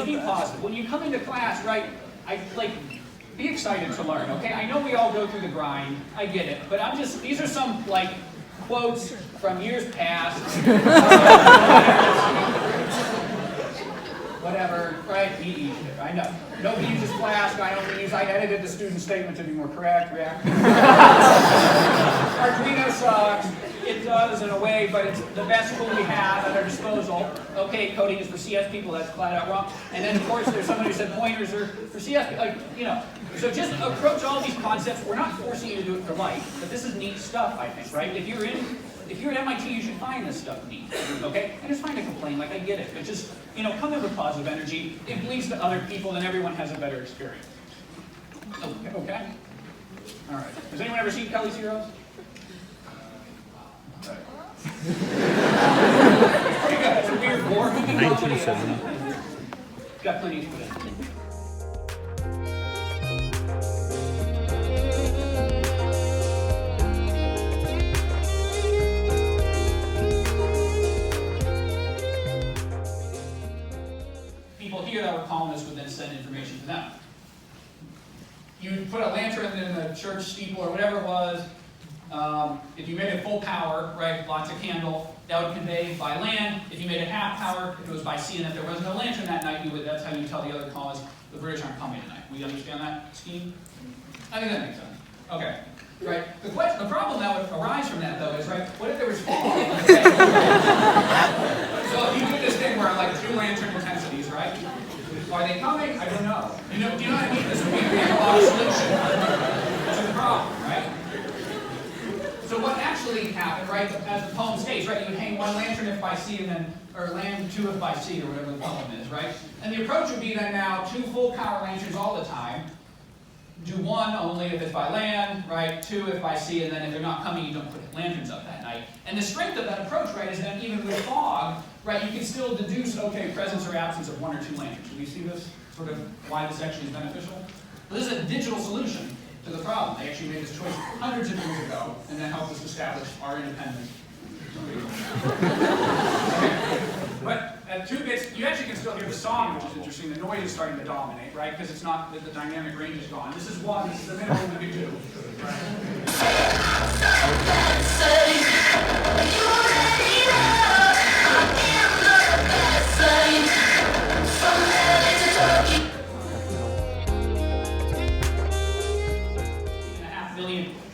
is be positive. When you come into class, right, be excited to learn, okay? I know we all go through the grind, I get it, but these are some, quotes from years past. Whatever, right? I know. Nobody uses Flask. I edited the student statement to be more correct. Arduino sucks. It does in a way, but it's the best tool we have at our disposal. Okay, coding is for CS people. That's flat out wrong. And then, of course, there's somebody who said pointers are for CS people. So just approach all these concepts. We're not forcing you to do it for life, but this is neat stuff, I think, right? If you're at MIT, you should find this stuff neat, okay? And it's fine to complain, I get it. But just, come in with positive energy. It leads to other people, and everyone has a better experience. Okay? All right. Has anyone ever seen Kelly's Heroes? Right. Pretty good. It's a weird war movie. 1970. Got plenty to put in. Columnists would then send information to them. You would put a lantern in the church steeple or whatever it was. If you made it full power, right, lots of candle, that would convey by land. If you made it half power, if it was by sea, and if there wasn't a lantern that night, that's how you tell the other colonists the British aren't coming tonight. We understand that scheme? I think that makes sense. Okay. Right. The problem that would arise from that, though, is, right, what if there was fog? So if you do this thing where 2 lantern intensities, right? Are they coming? I don't know. Do you know what I mean? This would be a analog solution to the problem, right? So what actually happened, right, as the poem states, right, you would hang 1 lantern if by sea, or land 2 if by sea, or whatever the poem is, right? And the approach would be then now 2 full power lanterns all the time. Do 1 only if it's by land, right? 2 if by sea, and then if they're not coming, you don't put lanterns up that night. And the strength of that approach, right, is that even with fog, right, you can still deduce, okay, presence or absence of 1 or 2 lanterns. Do you see this, sort of why this actually is beneficial? Well, this is a digital solution to the problem. They actually made this choice hundreds of years ago, and that helped us establish our independence. But at 2 bits, you actually can still hear the song, which is interesting. The noise is starting to dominate, right? Because it's not that the dynamic range is gone. This is 1. This is the minimum we can do. Right?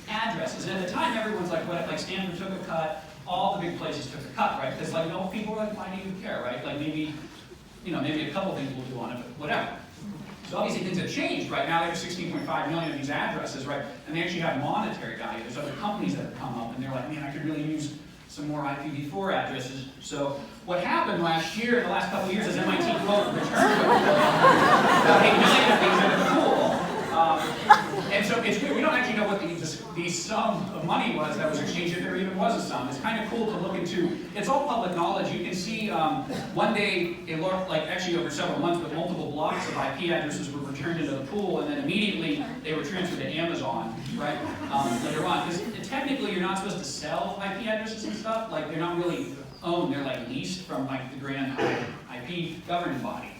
Addresses. And at the time, everyone's like, what? Stanford took a cut. All the big places took a cut, right? Because people were like, why do you care, right? Maybe a couple things will do on it, but whatever. So obviously things have changed, right? Now there's 16.5 million of these addresses, right? And they actually have monetary value. There's other companies that have come up, and they're like, man, I could really use some more IPv4 addresses. So what happened last year, in the last couple of years, is MIT quote returned about 8 million of these into the pool. And so it's weird. We don't actually know what the sum of money was that was exchanged, if there even was a sum. It's kind of cool to look into. It's all public knowledge. You can see one day, actually over several months, but multiple blocks of IP addresses were returned into the pool, and then immediately they were transferred to Amazon, right, later on. Because technically you're not supposed to sell IP addresses and stuff. They're not really owned. They're leased from the grand IP governing body.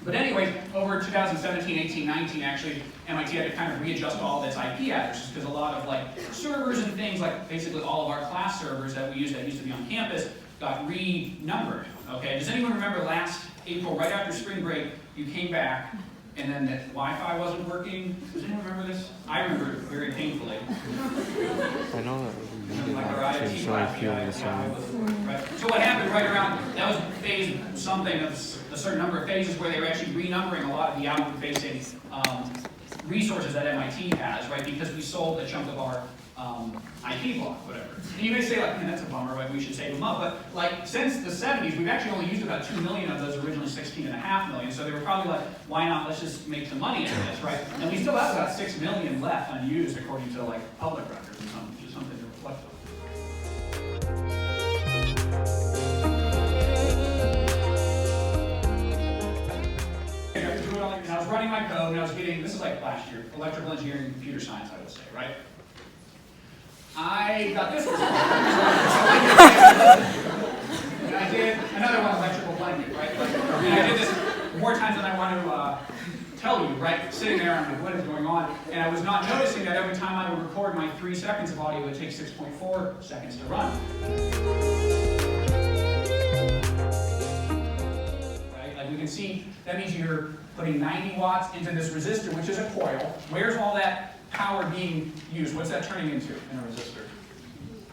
But anyway, over 2017, 18, 19, actually, MIT had to kind of readjust all of its IP addresses because a lot of servers and things, basically all of our class servers that we used that used to be on campus got renumbered. Okay, does anyone remember last April, right after spring break, you came back and then the Wi-Fi wasn't working? Does anyone remember this? I remember it very painfully. I know that. So what happened right around, that was phase something of a certain number of phases where they were actually renumbering a lot of the outward-facing resources that MIT has, right? Because we sold a chunk of our IP block, whatever. And you may say, man, that's a bummer, right? We should save them up. But since the 70s, we've actually only used about 2 million of those originally 16.5 million. So they were probably like, why not? Let's just make some money out of this, right? And we still have about 6 million left unused, according to public records or something, which is something to reflect on. And I was running my code, and I was getting, this is last year, electrical engineering and computer science, I would say, right? I got this result. And I did another one, electrical blending, right? And I did this more times than I want to tell you, right? Sitting there, I'm like, what is going on? And I was not noticing that every time I would record my 3 seconds of audio, it would take 6.4 seconds to run. Right? Like we can see, that means you're putting 90 watts into this resistor, which is a coil. Where's all that power being used? What's that turning into in a resistor?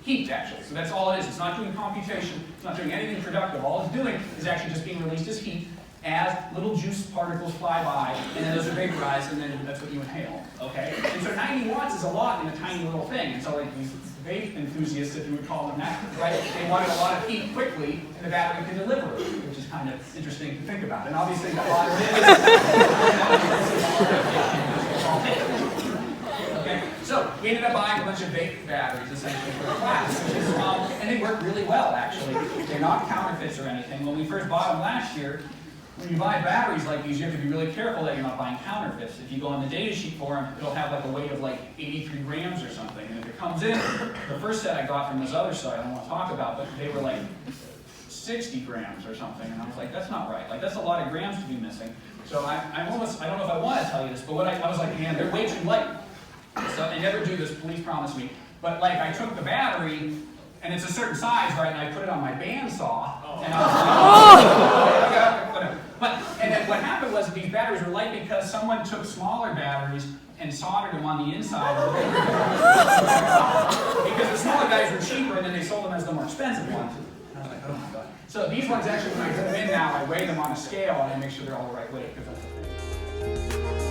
Heat, actually. So that's all it is. It's not doing computation. It's not doing anything productive. All it's doing is actually just being released as heat as little juice particles fly by, and then those are vaporized, and then that's what you inhale. Okay? And so 90 watts is a lot in a tiny little thing. And so like these vape enthusiasts, if you would call them that, right? They wanted a lot of heat quickly, and the battery can deliver it, which is kind of interesting to think about. And obviously a lot of it is. Okay? So we ended up buying a bunch of vape batteries essentially for the class, which is, and they work really well actually. They're not counterfeits or anything. When we first bought them last year, when you buy batteries like these, you have to be really careful that you're not buying counterfeits. If you go on the data sheet for them, it'll have like a weight of like 83 grams or something. And if it comes in, the first set I got from this other site I don't want to talk about, but they were like 60 grams or something. And I was like, that's not right. Like that's a lot of grams to be missing. So I don't know if I want to tell you this, but I was like, man, they're way too light. So they never do this, please promise me. But like I took the battery, and it's a certain size, right? And I put it on my bandsaw, and I was like, and then what happened was these batteries were light because someone took smaller batteries and soldered them on the inside of the because the smaller guys were cheaper, and then they sold them as the more expensive ones. And I was like, oh my god. So these ones actually, when I put them in now, I weigh them on a scale and I make sure they're all the right weight because that's the thing.